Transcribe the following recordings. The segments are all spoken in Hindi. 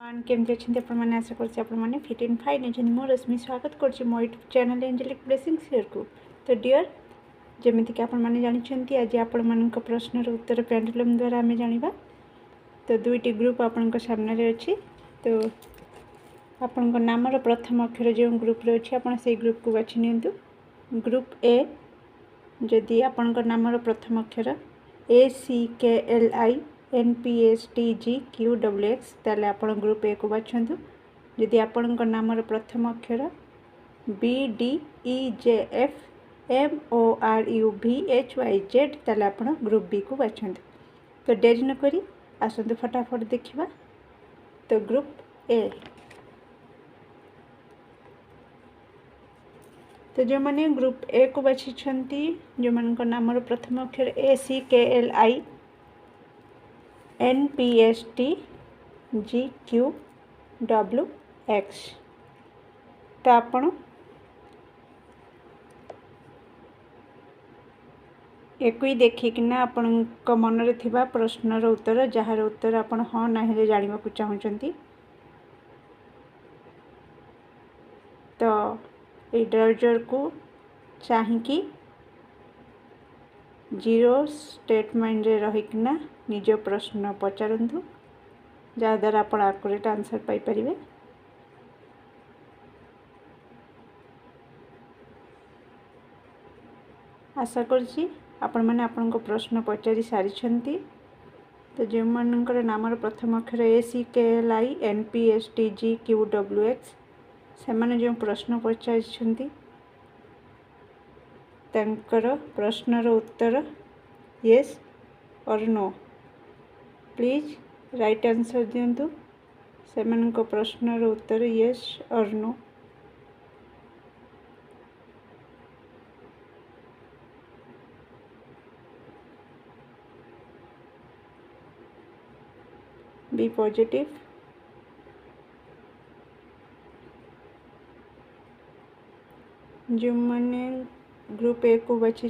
केमती अच्छे आपने आशा करने फिट एंड फाइन अच्छे मो रश्मि स्वागत कर मो YouTube channel angelic blessing share को। तो डियर जमीक आपने जानते आज आपण प्रश्नर उत्तर पेंडुलम द्वारा आम जाना। तो दुईटी ग्रुप आपण सामने अच्छी। तो आपण नामर प्रथम अक्षर जो ग्रुप रे अच्छी आप ग्रुप को बाछि नियंतु। ग्रुप ए जदि आपण नामर प्रथम अक्षर ACKLI NPSTGQWX ताले आपण ग्रुप ए को बाछंतु। जदि आपण नामर प्रथम अक्षर BDEJF MORUVHYZ ताले आपण ग्रुप बी को बाछंतु। तो डेरी न करी आसंतु फटाफट देखिबा। तो ग्रुप ए तो जो मैंने ग्रुप ए को बाछी जो मान नामर प्रथम अक्षर ACKLI NPSTGQWX तो आपण एक देखिकिना आपण मन रे थिबा प्रश्नर उत्तर जार उत्तर आपण हाँ ना हेले जानिबा को चाहुचंती। तो ये ब्राउजर को चाहिए जीरो स्टेटमेंट रे रहीकिना निज प्रश्न पचारंतु जहाँद्वारा आप एक्यूरेट आंसर पाई परिबे। आशा करछि आपण माने आपनको प्रश्न पचारि सारिछंती। तो जो मानकर नामर प्रथम अक्षर ACKLI NPSTGQWX से माने जो प्रश्न पचारि तांकर प्रश्नर उत्तर येस और नो प्लीज राइट आंसर दिंतु। से मानक प्रश्नर उत्तर येस और नो। Be positive. जो मैंने ग्रुप ए को बाछी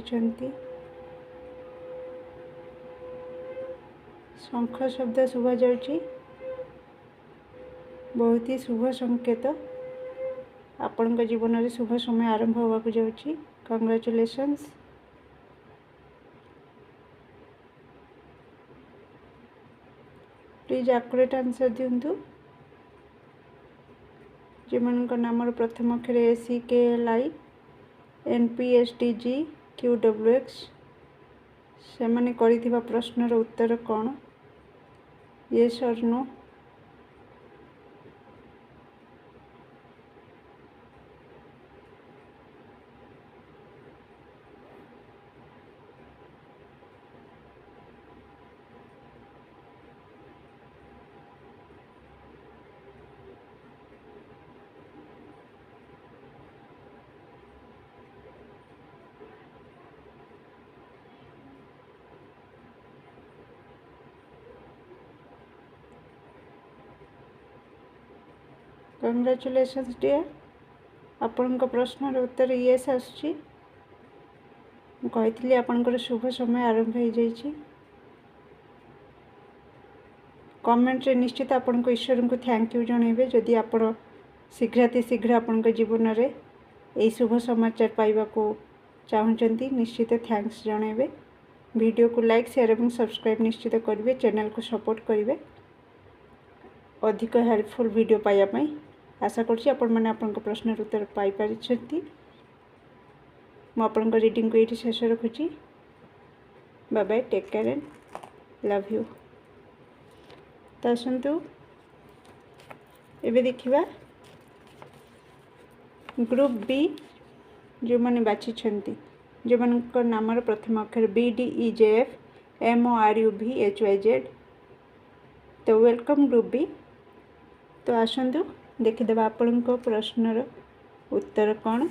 शंख शब्द शुभा जाउची बहुत ही शुभ संकेत। आपण जीवन में शुभ समय आरंभ होगा जाउची। कंग्रेचुलेशंस। प्लीज एक्यूरेट आंसर दिंतु। जो मान नामर प्रथम अक्षर ACKLI NPSTGQWX से माने करिथिबा प्रश्नर उत्तर कौन येस और नो। कंग्रेचुलेशंस डियर आपण प्रश्नर उत्तर येस आसुची। कही आपणकर शुभ समय आरंभ हो जाइए। कमेंट रे निश्चित आपण को ईश्वर को थैंक यू जनइबे जदि आपण शीघ्राति शीघ्र आपण जीवन में यही शुभ समाचार पाइबा को चाहते निश्चित थैंक्स जनइबे। वीडियो को लाइक शेयर और सब्सक्राइब निश्चित करेंगे। चैनल को सपोर्ट करेंगे अधिक हेल्पफुल वीडियो पाइबापी। आशा करछि आपण माने आपनका प्रश्न उत्तर पाई परिछथि। मो आपनका रीडिंग को ये शेष रखुछि। Bye bye take care and love you. तो आसतु एबे देखिबा ग्रुप बी जो माने बाछि छंती जो मानकर नामर प्रथम अक्षर BDEJF MORUVHYZ। तो वेलकम ग्रुप बी। तो आसतु देखीदेवा आपण प्रश्नर उत्तर कौन।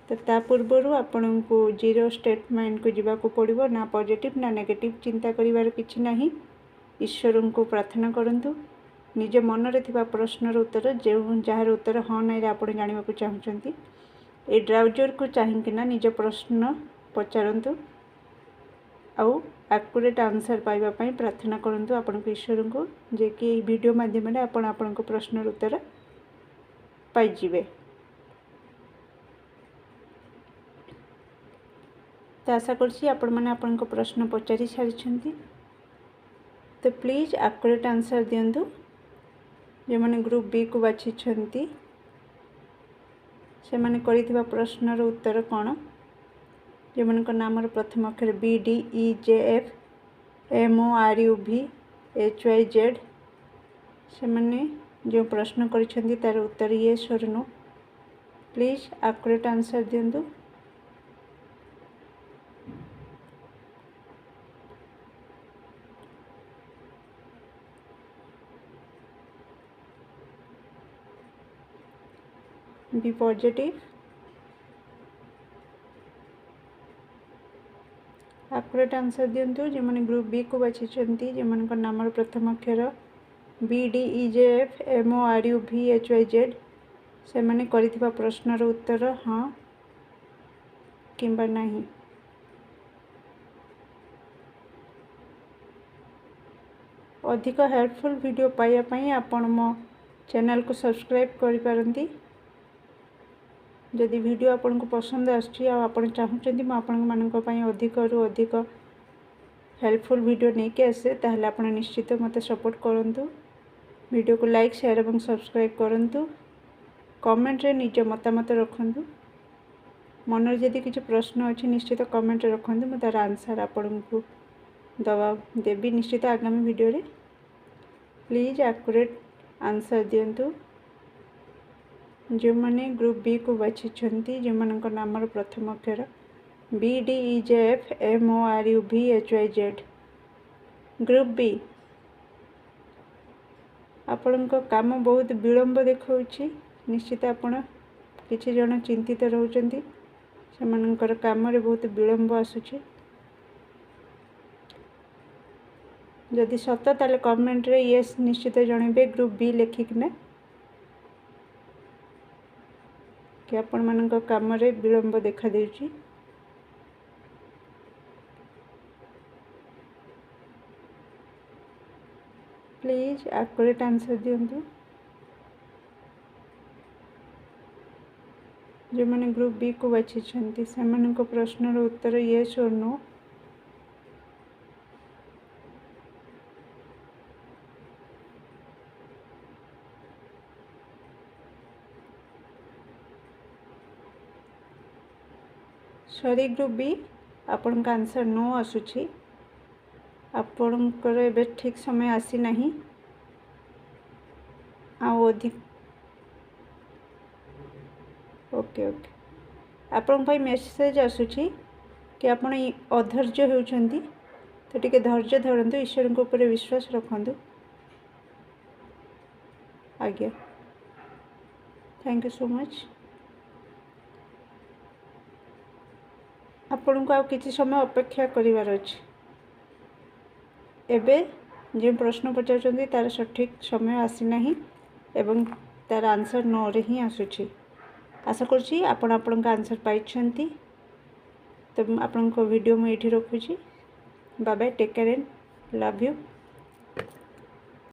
तो ता पूर्वर आपण को जीरो स्टेटमेंट को जीवा को पड़ो ना पॉजिटिव ना नेगेटिव चिंता करिवार किछि नाही। ईश्वर को प्रार्थना करंतु निज मन रे थिबा प्रश्नर उत्तर जो जार उत्तर हाँ ना आपण जानिबा को चाहुचंती ए ब्राउजर को चाहिकिना निज प्रश्न पचारंतु। आउ एक्यूरेट आंसर पाइबा पई प्रार्थना करंतु आपण ईश्वर को जे कि वीडियो माध्यम आपण प्रश्न उत्तर पाई जिवे। तो आशा करपण प्रश्न पचारि सारी तो प्लीज एक्यूरेट आंसर दिंतु जो मैंने ग्रुप बी को बाछी से मैंने करिथिबा प्रश्नर उत्तर कौन जो मन नाम प्रथम अक्षर BDEJFMORUVHYZ से मैंने जो प्रश्न करिसेंती तार उत्तर येस और नो। प्लीज एक्यूरेट आंसर दिंतु। Be positive. एक्यूरेट आंसर दिंतु जो मैंने ग्रुप बी को बाछी जो मन नाम प्रथम अक्षर BDEJFMORUVHYZ से मैंने करिथिबा प्रश्नर उत्तर हाँ किंबा नहीं। अधिक हेल्पफुल वीडियो पाइबा पई आपण मो चैनल को सब्सक्राइब करि पारंती। जदि वीडियो आपन को पसंद आछि आ आपण चाहूचंती म आपण मानक पई अधिक रु अधिक हेल्पफुल वीडियो नहीं के आसे ताहले आपण निश्चित मते सपोर्ट करंतु। वीडियो को लाइक शेयर और सब्सक्राइब करंतु। कमेंट रे निज मतामत रखंतु। मन जदि किछि प्रश्न अछि निश्चित कमेंट रे रखंतु म तार आंसर आपण को दवा देबी निश्चित आगामी वीडियो रे। प्लीज एक्यूरेट आंसर दियंतु जो मैंने ग्रुप बी को बाछी जो मन नाम प्रथम अक्षर BDEJFMORUVHYZ। ग्रुप बी आपण काम बहुत विलंब देखा निश्चित आपण किछि जन चिंतित रहउचंती से मनकर काम रे बहुत विलंब आसुछि। जदि सत ताले कमेंट रे यस निश्चित जणेबे ग्रुप बी लेखिकना कि आपण मानक काम रे विलंब देखा देउची। प्लीज एक्यूरेट आंसर दियंतु जो मैंने ग्रुप बी को बाछी से मानक प्रश्नर उत्तर येस और नो। सॉरी ग्रुप बी आपण का आंसर नो आसुछि। आपणकर एबे ठीक समय आसी नहीं अधिक ओके ओके आपण भाई मेसेज आसुछि कि आपण अधैर्य होउछंती तो टिके धैर्य धरंतु। ईश्वर को ऊपर विश्वास रखंतु। आज्ञा थैंक यू सो मच। आपण को आ किछि समय अपेक्षा करिवार अछि। एबे जो प्रश्न पचार तार सठिक समय आसी नहीं एवं तार आंसर नो रे ही आसुछि। आशा करछि आपण आंसर पाइछंती। तो आपण को वीडियो में एठी रखुछि। Bye bye take care and love you.